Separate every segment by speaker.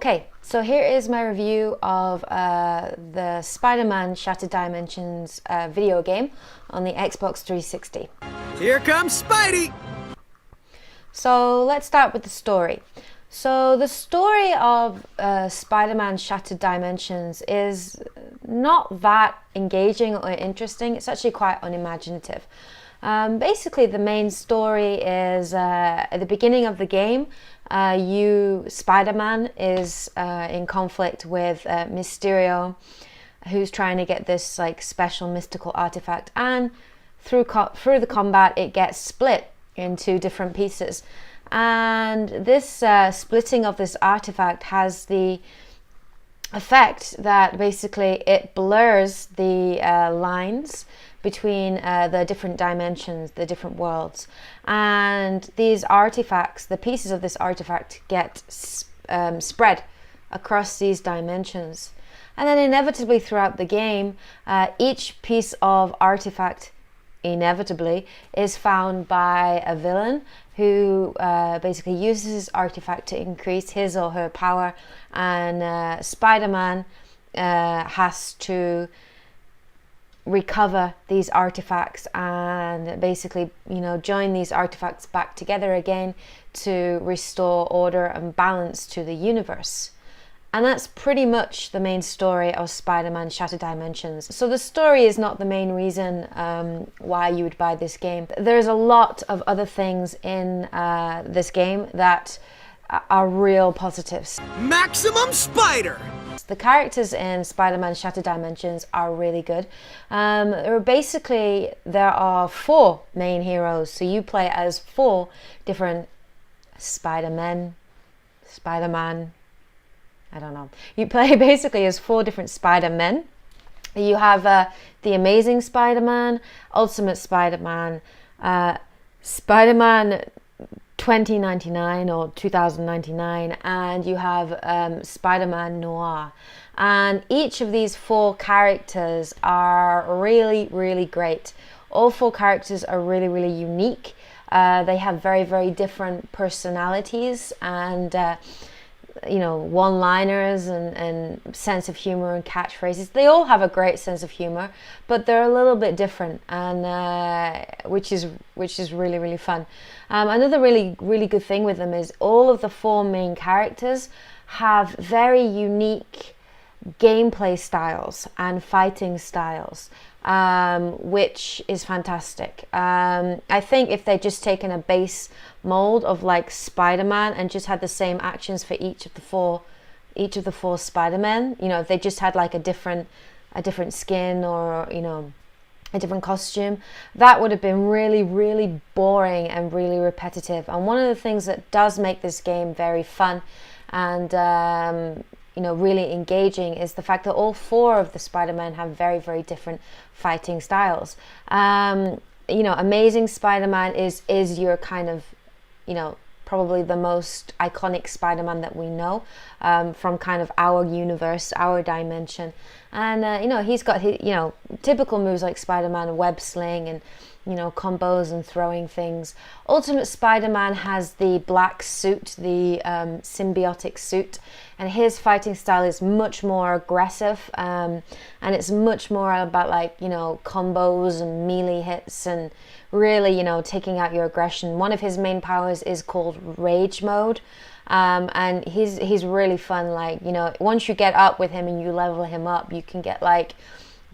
Speaker 1: Okay, so here is my review of the Spider-Man Shattered Dimensions video game on the Xbox 360.
Speaker 2: Here comes Spidey!
Speaker 1: So let's start with the story. So the story of Spider-Man Shattered Dimensions is not that engaging or interesting. It's actually quite unimaginative. Basically, the main story is at the beginning of the game, Spider-Man is in conflict with Mysterio, who's trying to get this like special mystical artifact, and through the combat it gets split into different pieces. And this splitting of this artifact has the effect that basically it blurs the lines between the different dimensions, the different worlds, and these artifacts, the pieces of this artifact, get spread across these dimensions. And then inevitably throughout the game, each piece of artifact inevitably is found by a villain who basically uses his artifact to increase his or her power, and Spider-Man has to recover these artifacts and basically, join these artifacts back together again to restore order and balance to the universe. And that's pretty much the main story of Spider-Man Shattered Dimensions. So the story is not the main reason why you would buy this game. There's a lot of other things in this game that are real positives.
Speaker 2: Maximum Spider!
Speaker 1: The characters in Spider-Man Shattered Dimensions are really good. There are 4 main heroes, so you play as 4 different Spider-Man, I don't know. You play basically as 4 different Spider-Men. You have the Amazing Spider-Man, Ultimate Spider-Man, Spider-Man 2099 or 2099, and you have Spider-Man Noir. And each of these 4 characters are really, really great. All 4 characters are really, really unique. They have very, very different personalities and one-liners and sense of humor and catchphrases. They all have a great sense of humor, but they're a little bit different, and which is really, really fun. Another really, really good thing with them is all of the 4 main characters have very unique gameplay styles and fighting styles, which is fantastic. I think if they'd just taken a base mold of like Spider-Man and just had the same actions for each of the four Spider-Men, if they just had like a different skin or a different costume, that would have been really, really boring and really repetitive. And one of the things that does make this game very fun and really engaging is the fact that all 4 of the Spider-Men have very, very different fighting styles. Amazing Spider-Man is your kind of, probably the most iconic Spider-Man that we know from kind of our universe, our dimension. And, he's got his, typical moves like Spider-Man, web sling and, combos and throwing things. Ultimate Spider-Man has the black suit, the symbiotic suit, and his fighting style is much more aggressive, and it's much more about like, combos and melee hits and really, taking out your aggression. One of his main powers is called Rage Mode, and he's really fun. Like, once you get up with him and you level him up, you can get like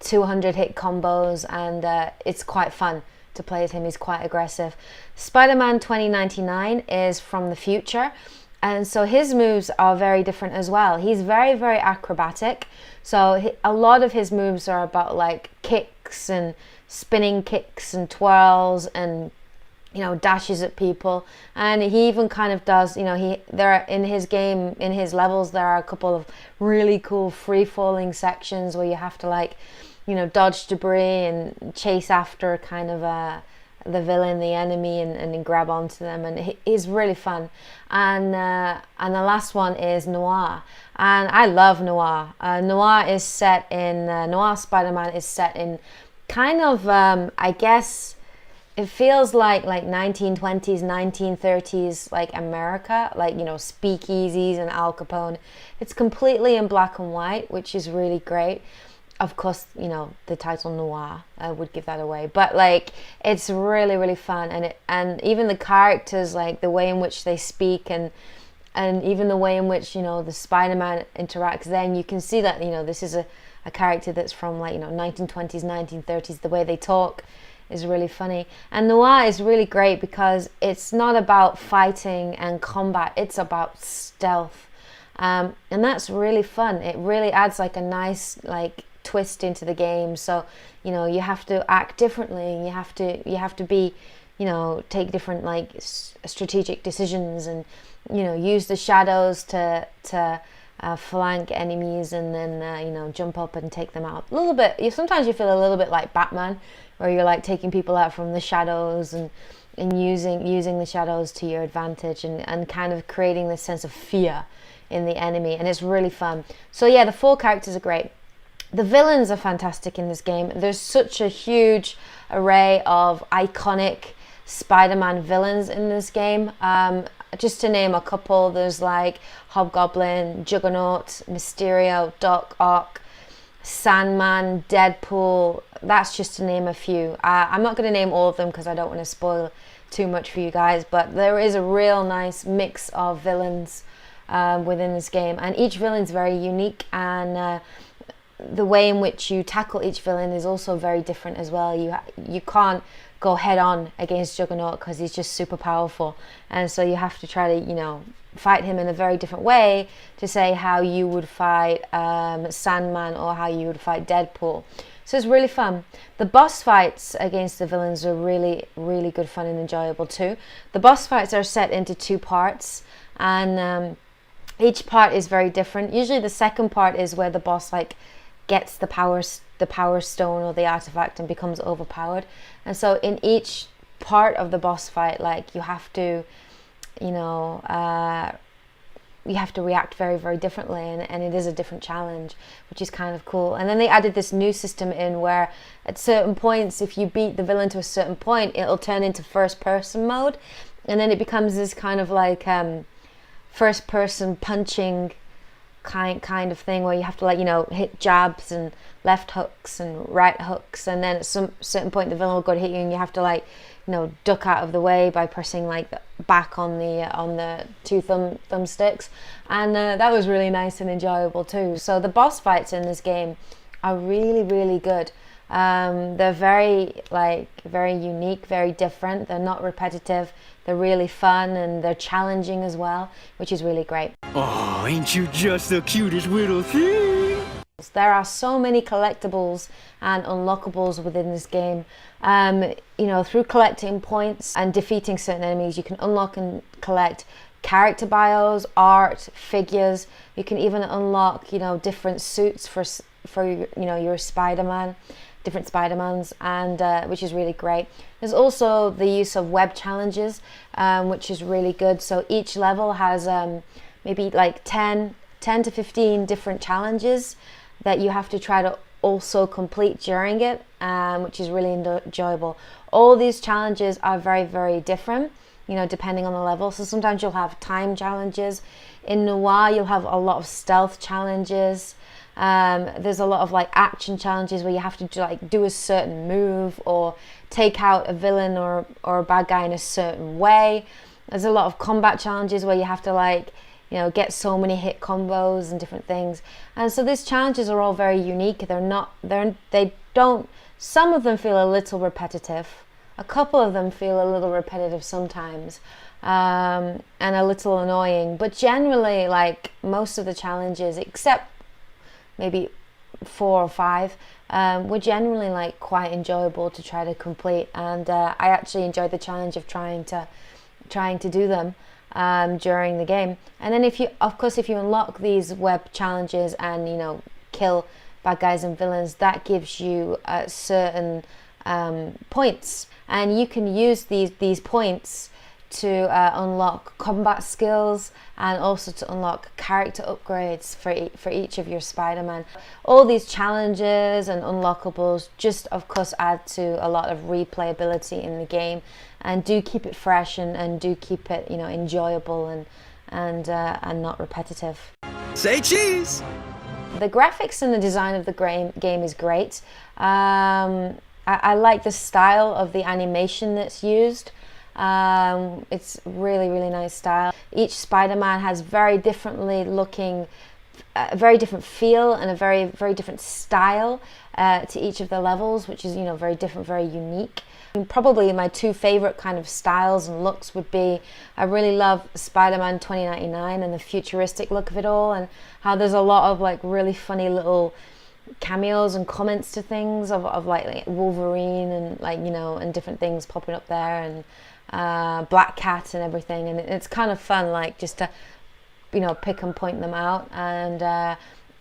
Speaker 1: 200 hit combos, and it's quite fun to play as him. He's quite aggressive. Spider-Man 2099 is from the future, and so his moves are very different as well. He's very, very acrobatic, so a lot of his moves are about like kicks and spinning kicks and twirls and dashes at people. And he even kind of does, in his levels there are a couple of really cool free falling sections where you have to like dodge debris and chase after kind of the villain, the enemy, and grab onto them, and he's really fun. And the last one is Noir, and I love Noir. Noir Spider-Man is set in kind of I guess it feels like 1920s, 1930s, like America, like, you know, speakeasies and Al Capone. It's completely in black and white, which is really great. Of course, you know, the title noir would give that away, but like, it's really, really fun. And even the characters, like the way in which they speak, and even the way in which, you know, the Spider-Man interacts, then you can see that, you know, this is a character that's from, like, you know, 1920s, 1930s. The way they talk is really funny. And noir is really great because it's not about fighting and combat, it's about stealth. And that's really fun. It really adds like a nice like twist into the game. So, you know, you have to act differently, and you have to be, you know, take different like strategic decisions, and, you know, use the shadows to flank enemies, and then you know, jump up and take them out. A little bit. Sometimes you feel a little bit like Batman, where you're like taking people out from the shadows, and using the shadows to your advantage, and kind of creating this sense of fear in the enemy, and it's really fun. So yeah, the 4 characters are great. The villains are fantastic in this game. There's such a huge array of iconic Spider-Man villains in this game. Just to name a couple, there's like Hobgoblin, Juggernaut, Mysterio, Doc Ock, Sandman, Deadpool. That's just to name a few. I'm not going to name all of them because I don't want to spoil too much for you guys, but there is a real nice mix of villains within this game, and each villain's very unique, and the way in which you tackle each villain is also very different as well. You can't go head on against Juggernaut because he's just super powerful, and so you have to try to, you know, fight him in a very different way to say how you would fight Sandman, or how you would fight Deadpool. So it's really fun. The boss fights against the villains are really, really good fun and enjoyable too. The boss fights are set into 2 parts, and each part is very different. Usually the second part is where the boss like gets the power stone or the artifact and becomes overpowered. And so in each part of the boss fight, like, you have to, you know, you have to react very, very differently, and it is a different challenge, which is kind of cool. And then they added this new system in where at certain points, if you beat the villain to a certain point, it'll turn into first person mode, and then it becomes this kind of like first person punching kind of thing, where you have to, like, you know, hit jabs and left hooks and right hooks, and then at some certain point the villain will go to hit you, and you have to, like, you know, duck out of the way by pressing like the back on the 2 thumbsticks, and that was really nice and enjoyable too. So the boss fights in this game are really, really good. They're very unique, very different. They're not repetitive. They're really fun, and they're challenging as well, which is really great.
Speaker 2: Oh, ain't you just the cutest little thing?
Speaker 1: There are so many collectibles and unlockables within this game. You know, through collecting points and defeating certain enemies, you can unlock and collect character bios, art, figures. You can even unlock, you know, different suits for you know, your Spider-Man, different Spider-Mans, and which is really great. There's also the use of web challenges, which is really good. So each level has maybe like 10 to 15 different challenges that you have to try to also complete during it, which is really enjoyable. All these challenges are very, very different, you know, depending on the level. So sometimes you'll have time challenges. In Noir, you'll have a lot of stealth challenges. There's a lot of like action challenges where you have to like do a certain move or take out a villain or a bad guy in a certain way. There's a lot of combat challenges where you have to, like, you know, get so many hit combos and different things. And so these challenges are all very unique. They don't, some of them feel a little repetitive. A couple of them feel a little repetitive sometimes, and a little annoying. But generally, like, most of the challenges, except maybe 4 or 5, were generally like quite enjoyable to try to complete. And I actually enjoyed the challenge of trying to do them during the game. And then if you unlock these web challenges and, you know, kill bad guys and villains, that gives you certain points, and you can use these points to unlock combat skills and also to unlock character upgrades for each of your Spider-Man. All these challenges and unlockables just of course add to a lot of replayability in the game and do keep it fresh and do keep it, you know, enjoyable and not repetitive.
Speaker 2: Say cheese!
Speaker 1: The graphics and the design of the game is great. I like the style of the animation that's used. It's really, really nice style. Each Spider-Man has very differently looking, very different feel and a very, very different style to each of the levels, which is, you know, very different, very unique. And probably my two favorite kind of styles and looks would be, I really love Spider-Man 2099 and the futuristic look of it all, and how there's a lot of like really funny little cameos and comments to things of like Wolverine and like, you know, and different things popping up there, and Black Cat and everything, and it's kind of fun, like just to, you know, pick and point them out. And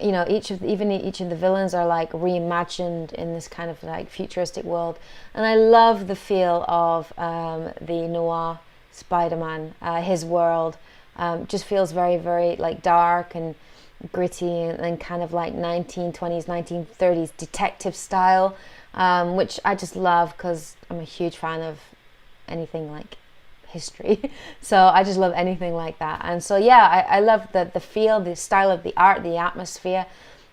Speaker 1: you know, each of the villains are like reimagined in this kind of like futuristic world, and I love the feel of the noir Spider-Man. His world just feels very, very like dark and gritty and kind of like 1920s 1930s detective style, which I just love because I'm a huge fan of anything like history. So I just love anything like that. And so yeah, I love the feel, the style of the art, the atmosphere,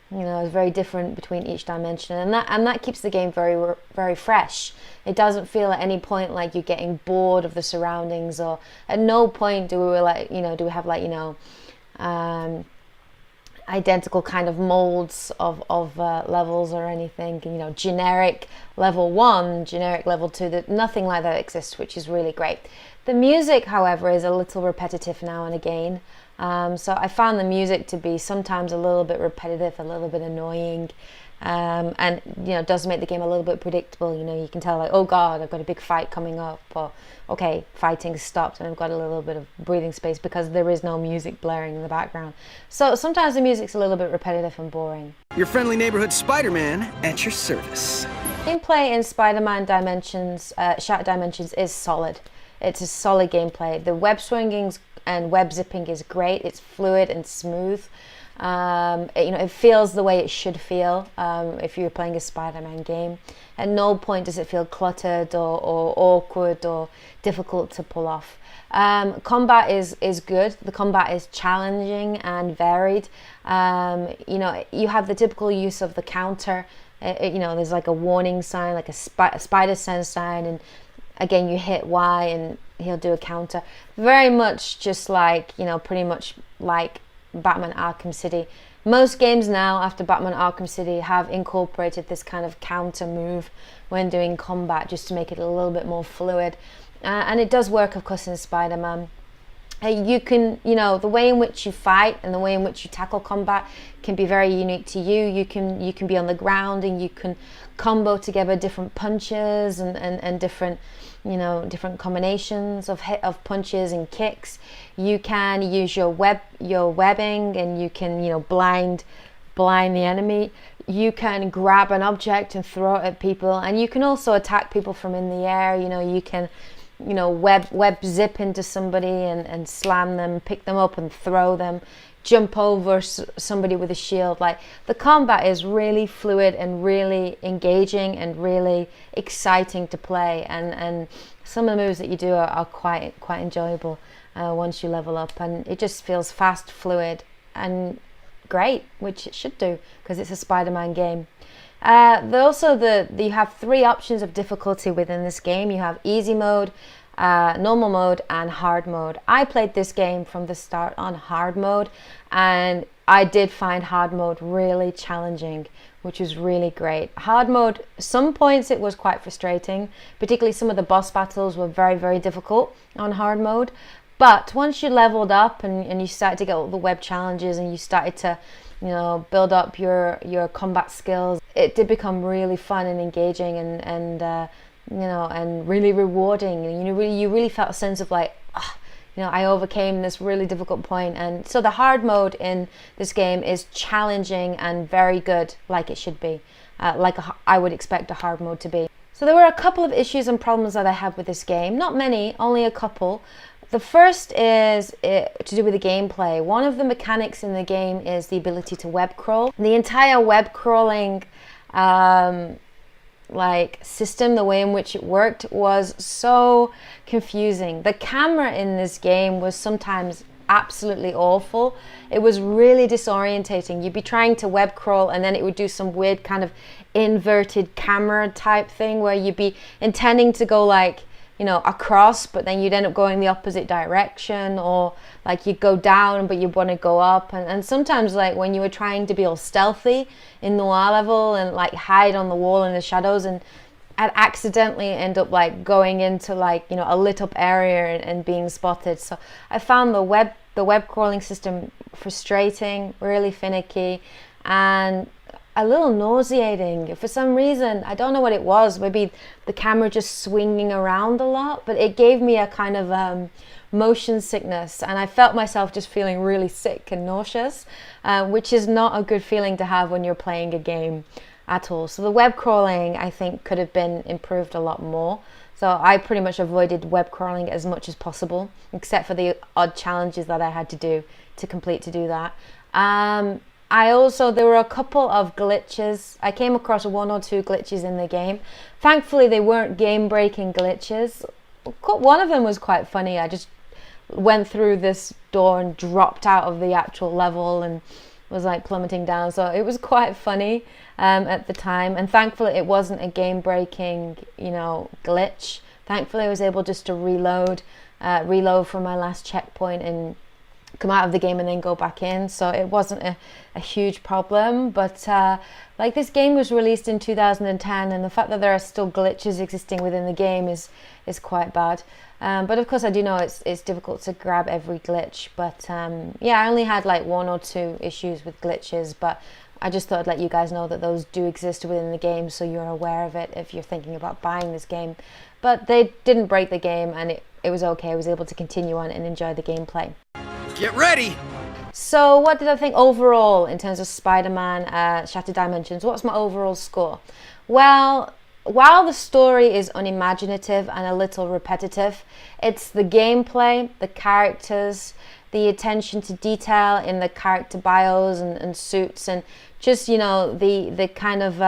Speaker 1: you know, is very different between each dimension, and that keeps the game very, very fresh. It doesn't feel at any point like you're getting bored of the surroundings, or at no point do we have like, you know, identical kind of molds of levels or anything, you know, generic level 1, generic level 2, that nothing like that exists, which is really great. The music, however, is a little repetitive now and again. So I found the music to be sometimes a little bit repetitive, a little bit annoying, and, you know, does make the game a little bit predictable. You know, you can tell like, oh God, I've got a big fight coming up, or okay, fighting stopped and I've got a little bit of breathing space because there is no music blaring in the background. So sometimes the music's a little bit repetitive and boring.
Speaker 2: Your friendly neighborhood Spider-Man at your service.
Speaker 1: Gameplay in Spider-Man Dimensions, Shattered Dimensions is solid. It's a solid gameplay. The web swinging and web zipping is great. It's fluid and smooth. You know, it feels the way it should feel if you're playing a Spider-Man game. At no point does it feel cluttered or awkward or difficult to pull off. Combat is good. The combat is challenging and varied. You know, you have the typical use of the counter. You know, there's like a warning sign, like a spider sense sign, and again you hit Y and he'll do a counter. Very much just like, you know, pretty much like Batman Arkham City. Most games now after Batman Arkham City have incorporated this kind of counter move when doing combat, just to make it a little bit more fluid, and it does work of course in Spider-Man. You can, you know, the way in which you fight and the way in which you tackle combat can be very unique to you. You can be on the ground and you can combo together different punches and different, you know, different combinations of punches and kicks. You can use your webbing, and you can, you know, blind the enemy. You can grab an object and throw it at people, and you can also attack people from in the air. You know, you can, you know, web zip into somebody and slam them, pick them up and throw them, jump over somebody with a shield. Like, the combat is really fluid and really engaging and really exciting to play, and some of the moves that you do are quite enjoyable once you level up, and it just feels fast, fluid and great, which it should do because it's a Spider-Man game. You have 3 options of difficulty within this game. You have easy mode, normal mode and hard mode. I played this game from the start on hard mode, and I did find hard mode really challenging, which was really great. Hard mode, some points it was quite frustrating, particularly some of the boss battles were very, very difficult on hard mode. But once you leveled up and you started to get all the web challenges and you started to, you know, build up your combat skills, it did become really fun and engaging and you know, and really rewarding. And you really felt a sense of like, you know, I overcame this really difficult point. And so the hard mode in this game is challenging and very good, like it should be, like I would expect a hard mode to be. So there were a couple of issues and problems that I had with this game. Not many, only a couple. The first is to do with the gameplay. One of the mechanics in the game is the ability to web crawl. The entire web crawling system, the way in which it worked, was so confusing. The camera in this game was sometimes absolutely awful. It was really disorientating. You'd be trying to web crawl and then it would do some weird kind of inverted camera type thing where you'd be intending to go across, but then you'd end up going the opposite direction, or you'd go down but you'd want to go up, and sometimes when you were trying to be all stealthy in noir level and hide on the wall in the shadows, and I'd accidentally end up going into a lit up area and being spotted. So I found the web crawling system frustrating, really finicky, and a little nauseating. For some reason, I don't know what it was, maybe the camera just swinging around a lot, but it gave me a kind of motion sickness, and I felt myself just feeling really sick and nauseous, which is not a good feeling to have when you're playing a game at all. So the web crawling, I think, could have been improved a lot more. So I pretty much avoided web crawling as much as possible, except for the odd challenges that I had to do to do that. There were a couple of glitches. I came across 1 or 2 glitches in the game. Thankfully, they weren't game-breaking glitches. One of them was quite funny. I just went through this door and dropped out of the actual level and was plummeting down. So it was quite funny at the time. And thankfully, it wasn't a game-breaking, glitch. Thankfully, I was able just to reload from my last checkpoint and come out of the game and then go back in, so it wasn't a huge problem. But this game was released in 2010, and the fact that there are still glitches existing within the game is quite bad. But of course I do know it's difficult to grab every glitch, but I only had 1 or 2 issues with glitches, but I just thought I'd let you guys know that those do exist within the game, so you're aware of it if you're thinking about buying this game. But they didn't break the game, and it was okay. I was able to continue on and enjoy the gameplay.
Speaker 2: Get ready!
Speaker 1: So what did I think overall in terms of Spider-Man Shattered Dimensions? What's my overall score? Well, while the story is unimaginative and a little repetitive, it's the gameplay, the characters, the attention to detail in the character bios and suits, and just the kind of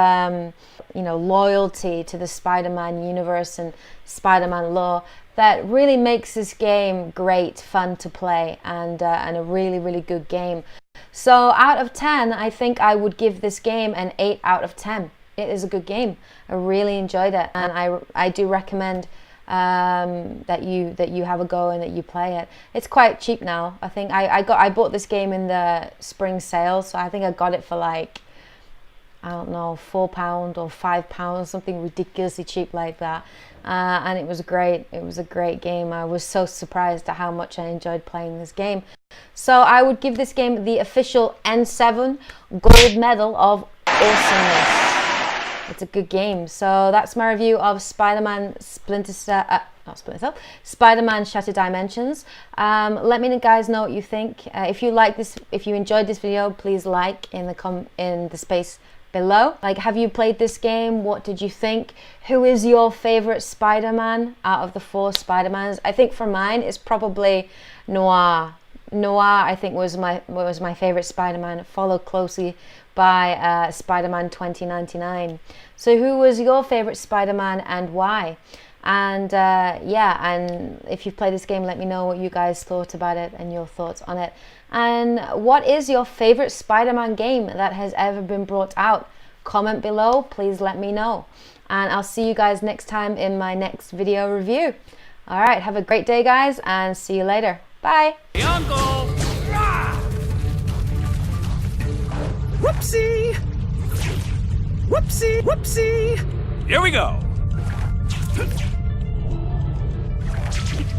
Speaker 1: loyalty to the Spider-Man universe and Spider-Man lore that really makes this game great fun to play, and a really, really good game. So out of 10, I think I would give this game an 8 out of 10. It is a good game. I really enjoyed it, and I do recommend that you have a go and that you play it. It's quite cheap now. I think I bought this game in the spring sale, so I think I got it for I don't know, £4 or £5, something ridiculously cheap like that. And it was great. It was a great game. I was so surprised at how much I enjoyed playing this game. So I would give this game the official N7 gold medal of awesomeness. It's a good game. So that's my review of Spider-Man Spider-Man Shattered Dimensions. Let me guys know what you think. If you enjoyed this video, please like in the space below. Have you played this game? What did you think? Who is your favorite Spider-Man out of the 4 Spider-Mans? I think for mine it's probably Noir. Noir, I think, was my favorite Spider-Man, followed closely by Spider-Man 2099. So who was your favorite Spider-Man and why? And and if you've played this game, let me know what you guys thought about it and your thoughts on it. And what is your favorite Spider-Man game that has ever been brought out? Comment below, please let me know. And I'll see you guys next time in my next video review. Alright, have a great day guys, and see you later. Bye!
Speaker 2: Hey, Uncle! Whoopsie! Whoopsie! Whoopsie! Here we go!